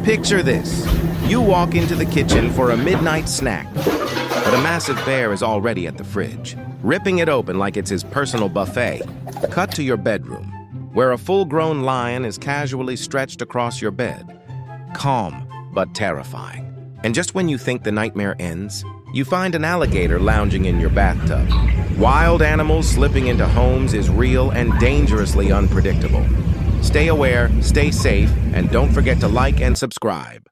Picture this. You walk into the kitchen for a midnight snack, but a massive bear is already at the fridge, ripping it open like it's his personal buffet. Cut to your bedroom, where a full-grown lion is casually stretched across your bed. Calm, but terrifying. And just when you think the nightmare ends, you find an alligator lounging in your bathtub. Wild animals slipping into homes is real and dangerously unpredictable. Stay aware, stay safe, and don't forget to like and subscribe.